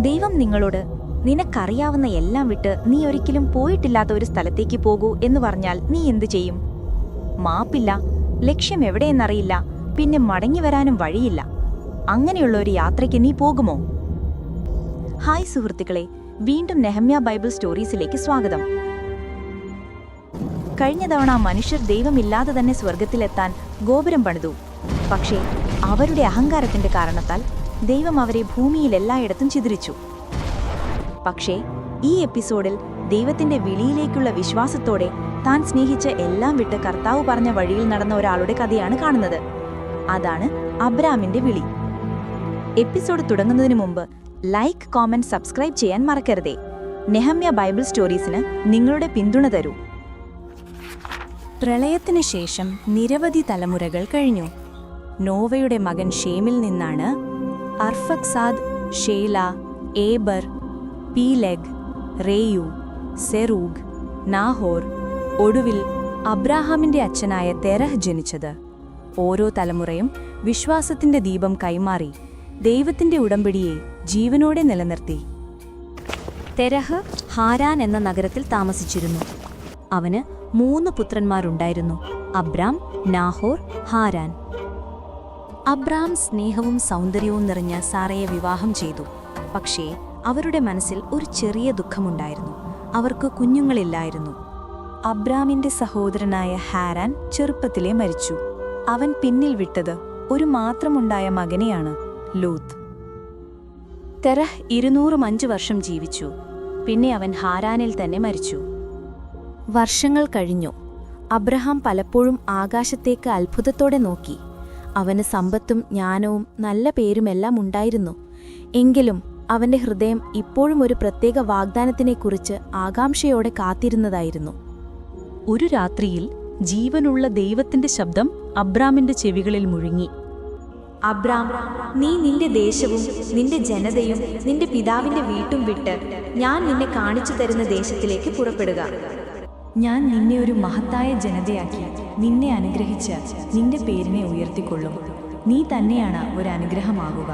ദൈവം നിങ്ങളോട് നിനക്കറിയാവുന്ന എല്ലാം വിട്ട് നീ ഒരിക്കലും പോയിട്ടില്ലാത്ത ഒരു സ്ഥലത്തേക്ക് പോകൂ എന്ന് പറഞ്ഞാൽ നീ എന്തു ചെയ്യും? മാപ്പില്ല, ലക്ഷ്യം എവിടെയെന്നറിയില്ല, പിന്നെ മടങ്ങി വരാനും വഴിയില്ല. അങ്ങനെയുള്ള ഒരു യാത്രയ്ക്ക് നീ പോകുമോ? ഹായ് സുഹൃത്തുക്കളെ, വീണ്ടും നെഹമ്യ ബൈബിൾ സ്റ്റോറീസിലേക്ക് സ്വാഗതം. കഴിഞ്ഞ തവണ മനുഷ്യർ ദൈവമില്ലാതെ തന്നെ സ്വർഗത്തിലെത്താൻ ഗോപുരം പണിതു. പക്ഷേ അവരുടെ അഹങ്കാരത്തിന്റെ കാരണത്താൽ ദൈവം അവരെ ഭൂമിയിൽ എല്ലായിടത്തും ചിതറിച്ചു. പക്ഷേ ഈ എപ്പിസോഡിൽ ദൈവത്തിന്റെ വിളിയിലേക്കുള്ള വിശ്വാസത്തോടെ താൻ സ്നേഹിച്ച എല്ലാം വിട്ട് കർത്താവ് പറഞ്ഞ വഴിയിൽ നടന്ന ഒരാളുടെ കഥയാണ് കാണുന്നത്. അതാണ് അബ്രാമിന്റെ വിളി. എപ്പിസോഡ് തുടങ്ങുന്നതിന് മുമ്പ് ലൈക്ക്, കോമെന്റ്, സബ്സ്ക്രൈബ് ചെയ്യാൻ മറക്കരുതേ. നെഹമ്യ ബൈബിൾ സ്റ്റോറീസിന് നിങ്ങളുടെ പിന്തുണ തരൂ. പ്രളയത്തിനു ശേഷം നിരവധി തലമുറകൾ കഴിഞ്ഞു. നോവയുടെ മകൻ ഷേമിൽ നിന്നാണ് അർഫക്സാദ്, ഷേല, ഏബർ, പീലെഗ്, റേയു, സെറൂഗ്, നാഹോർ, ഒടുവിൽ അബ്രാഹാമിന്റെ അച്ഛനായ തെരഹ് ജനിച്ചത്. ഓരോ തലമുറയും വിശ്വാസത്തിന്റെ ദീപം കൈമാറി ദൈവത്തിന്റെ ഉടമ്പടിയെ ജീവനോടെ നിലനിർത്തി. തെരഹ് ഹാരാൻ എന്ന നഗരത്തിൽ താമസിച്ചിരുന്നു. അവന് 3 പുത്രന്മാരുണ്ടായിരുന്നു: അബ്രാം, നാഹോർ, ഹാരാൻ. അബ്രാം സ്നേഹവും സൗന്ദര്യവും നിറഞ്ഞ സാറയെ വിവാഹം ചെയ്തു. പക്ഷേ അവരുടെ മനസ്സിൽ ഒരു ചെറിയ ദുഃഖമുണ്ടായിരുന്നു. അവർക്ക് കുഞ്ഞുങ്ങളില്ലായിരുന്നു. അബ്രാമിന്റെ സഹോദരനായ ഹാരാൻ ചെറുപ്പത്തിലേ മരിച്ചു. അവൻ പിന്നിൽ വിട്ടത് ഒരു മാത്രമുണ്ടായ മകനെയാണ്, ലൂത്ത്. തെരഹ് 205 വർഷം ജീവിച്ചു. പിന്നെ അവൻ ഹാരാനിൽ തന്നെ മരിച്ചു. വർഷങ്ങൾ കഴിഞ്ഞു. അബ്രഹാം പലപ്പോഴും ആകാശത്തേക്ക് അത്ഭുതത്തോടെ നോക്കി. അവന് സമ്പത്തും ജ്ഞാനവും നല്ല പേരുമെല്ലാം ഉണ്ടായിരുന്നു. എങ്കിലും അവന്റെ ഹൃദയം ഇപ്പോഴും ഒരു പ്രത്യേക വാഗ്ദാനത്തിനെക്കുറിച്ച് ആകാംക്ഷയോടെ കാത്തിരുന്നതായിരുന്നു. ഒരു രാത്രിയിൽ ജീവനുള്ള ദൈവത്തിന്റെ ശബ്ദം അബ്രാമിന്റെ ചെവികളിൽ മുഴങ്ങി. അബ്രാം, നീ നിന്റെ ദേശവും നിന്റെ ജനതയും നിന്റെ പിതാവിന്റെ വീട്ടും വിട്ട് ഞാൻ നിന്നെ കാണിച്ചു തരുന്ന ദേശത്തിലേക്ക് പുറപ്പെടുക. ഞാൻ നിന്നെ ഒരു മഹത്തായ ജനതയാക്കി നിന്നെ അനുഗ്രഹിച്ച് നിന്റെ പേരിനെ ഉയർത്തിക്കൊള്ളും. നീ തന്നെയാണ് ഒരു അനുഗ്രഹമാകുക.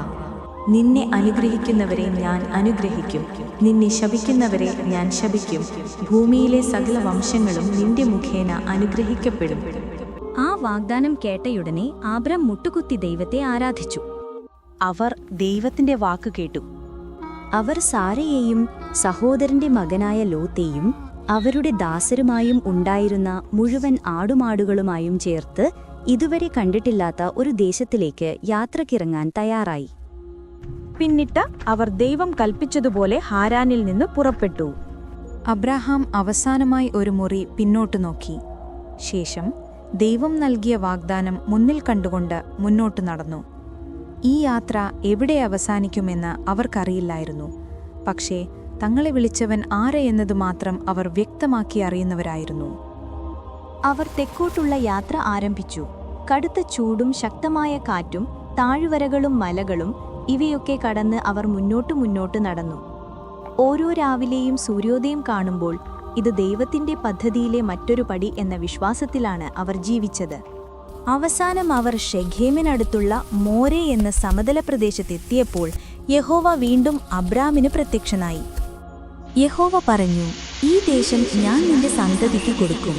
നിന്നെ അനുഗ്രഹിക്കുന്നവരെ ഞാൻ അനുഗ്രഹിക്കും, നിന്നെ ശപിക്കുന്നവരെ ഞാൻ ശപിക്കും. ഭൂമിയിലെ സകല വംശങ്ങളും നിന്റെ മുഖേന അനുഗ്രഹിക്കപ്പെടും. ആ വാഗ്ദാനം കേട്ടയുടനെ ആബ്രാം മുട്ടുകുത്തി ദൈവത്തെ ആരാധിച്ചു. അവർ ദൈവത്തിന്റെ വാക്ക് കേട്ടു. അവർ സാരയെയും സഹോദരന്റെ മകനായ ലോത്തെയും അവരുടെ ദാസരുമായും ഉണ്ടായിരുന്ന മുഴുവൻ ആടുമാടുകളുമായും ചേർത്ത് ഇതുവരെ കണ്ടിട്ടില്ലാത്ത ഒരു ദേശത്തിലേക്ക് യാത്രക്കിറങ്ങാൻ തയ്യാറായി. പിന്നിട്ട് അവർ ദൈവം കൽപ്പിച്ചതുപോലെ ഹാരാനിൽ നിന്ന് പുറപ്പെട്ടു. അബ്രാഹാം അവസാനമായി ഒരു മുറി പിന്നോട്ടു നോക്കി. ശേഷം ദൈവം നൽകിയ വാഗ്ദാനം മുന്നിൽ കണ്ടുകൊണ്ട് മുന്നോട്ടു നടന്നു. ഈ യാത്ര എവിടെ അവസാനിക്കുമെന്ന് അവർക്കറിയില്ലായിരുന്നു. പക്ഷേ തങ്ങളെ വിളിച്ചവൻ ആര് എന്നത് മാത്രം അവർ വ്യക്തമാക്കി അറിയുന്നവരായിരുന്നു. അവർ തെക്കോട്ടുള്ള യാത്ര ആരംഭിച്ചു. കടുത്ത ചൂടും ശക്തമായ കാറ്റും താഴ്വരകളും മലകളും ഇവയൊക്കെ കടന്ന് അവർ മുന്നോട്ട് നടന്നു. ഓരോ രാവിലെയും സൂര്യോദയം കാണുമ്പോൾ ഇത് ദൈവത്തിന്റെ പദ്ധതിയിലെ മറ്റൊരു പടി എന്ന വിശ്വാസത്തിലാണ് അവർ ജീവിച്ചത്. അവസാനം അവർ ഷെഖേമിനടുത്തുള്ള മോരെ എന്ന സമതല പ്രദേശത്തെത്തിയപ്പോൾ യഹോവ വീണ്ടും അബ്രാമിന് പ്രത്യക്ഷനായി. യഹോവ പറഞ്ഞു, ഈ ദേശം ഞാൻ നിന്റെ സന്തതിക്ക് കൊടുക്കും.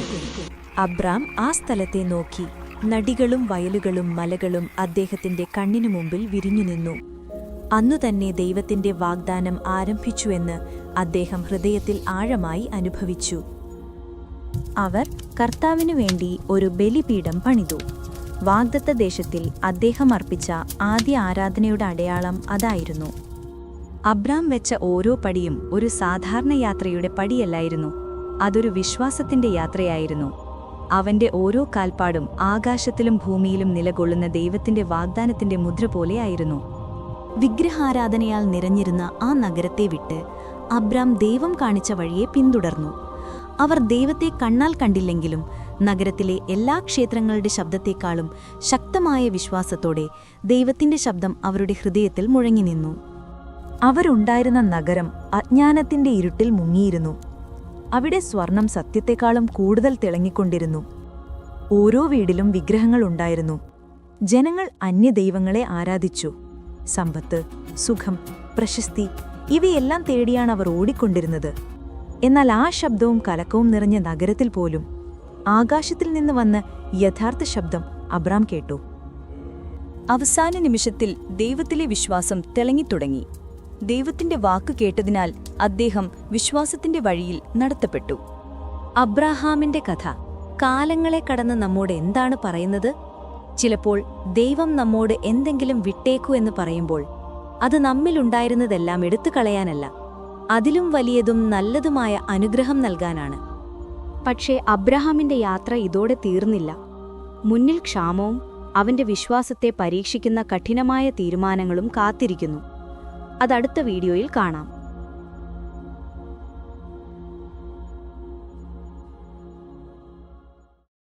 അബ്രാം ആ സ്ഥലത്തെ നോക്കി. നദികളും വയലുകളും മലകളും അദ്ദേഹത്തിന്റെ കണ്ണിനു മുമ്പിൽ വിരിഞ്ഞു നിന്നു. അന്നുതന്നെ ദൈവത്തിന്റെ വാഗ്ദാനം ആരംഭിച്ചുവെന്ന് അദ്ദേഹം ഹൃദയത്തിൽ ആഴമായി അനുഭവിച്ചു. അവർ കർത്താവിനു വേണ്ടി ഒരു ബലിപീഠം പണിതു. വാഗ്ദത്ത ദേശത്തിൽ അദ്ദേഹം അർപ്പിച്ച ആദ്യ ആരാധനയുടെ അടയാളം അതായിരുന്നു. അബ്രാം വെച്ച ഓരോ പടിയും ഒരു സാധാരണ യാത്രയുടെ പടിയല്ലായിരുന്നു. അതൊരു വിശ്വാസത്തിന്റെ യാത്രയായിരുന്നു. അവന്റെ ഓരോ കാൽപ്പാടും ആകാശത്തിലും ഭൂമിയിലും നിലകൊള്ളുന്ന ദൈവത്തിന്റെ വാഗ്ദാനത്തിന്റെ മുദ്ര പോലെയായിരുന്നു. വിഗ്രഹാരാധനയാൽ നിറഞ്ഞിരുന്ന ആ നഗരത്തെ വിട്ട് അബ്രാം ദൈവം കാണിച്ച വഴിയെ പിന്തുടർന്നു. അവർ ദൈവത്തെ കണ്ണാൽ കണ്ടില്ലെങ്കിലും നഗരത്തിലെ എല്ലാ ക്ഷേത്രങ്ങളുടെ ശബ്ദത്തെക്കാളും ശക്തമായ വിശ്വാസത്തോടെ ദൈവത്തിന്റെ ശബ്ദം അവരുടെ ഹൃദയത്തിൽ മുഴങ്ങി നിന്നു. അവരുണ്ടായിരുന്ന നഗരം അജ്ഞാനത്തിന്റെ ഇരുട്ടിൽ മുങ്ങിയിരുന്നു. അവിടെ സ്വർണം സത്യത്തെക്കാളും കൂടുതൽ തിളങ്ങിക്കൊണ്ടിരുന്നു. ഓരോ വീടിലും വിഗ്രഹങ്ങളുണ്ടായിരുന്നു. ജനങ്ങൾ അന്യദൈവങ്ങളെ ആരാധിച്ചു. സമ്പത്ത്, സുഖം, പ്രശസ്തി ഇവയെല്ലാം തേടിയാണ് അവർ ഓടിക്കൊണ്ടിരുന്നത്. എന്നാൽ ആ ശബ്ദവും കലക്കവും നിറഞ്ഞ നഗരത്തിൽ പോലും ആകാശത്തിൽ നിന്ന് വന്ന യഥാർത്ഥ ശബ്ദം അബ്രാം കേട്ടു. അവസാന നിമിഷത്തിൽ ദൈവത്തിലെ വിശ്വാസം തിളങ്ങിത്തുടങ്ങി. ദൈവത്തിന്റെ വാക്ക് കേട്ടതിനാൽ അദ്ദേഹം വിശ്വാസത്തിന്റെ വഴിയിൽ നടത്തപ്പെട്ടു. അബ്രാഹാമിന്റെ കഥ കാലങ്ങളെ കടന്ന് നമ്മോട് എന്താണ് പറയുന്നത്? ചിലപ്പോൾ ദൈവം നമ്മോട് എന്തെങ്കിലും വിട്ടേക്കൂ എന്ന് പറയുമ്പോൾ അത് നമ്മിലുണ്ടായിരുന്നതെല്ലാം എടുത്തു കളയാനല്ല, അതിലും വലിയതും നല്ലതുമായ അനുഗ്രഹം നൽകാനാണ്. പക്ഷേ അബ്രഹാമിന്റെ യാത്ര ഇതോടെ തീർന്നില്ല. മുന്നിൽ ക്ഷാമവും അവന്റെ വിശ്വാസത്തെ പരീക്ഷിക്കുന്ന കഠിനമായ തീരുമാനങ്ങളും കാത്തിരിക്കുന്നു. അതടുത്ത വീഡിയോയിൽ കാണാം.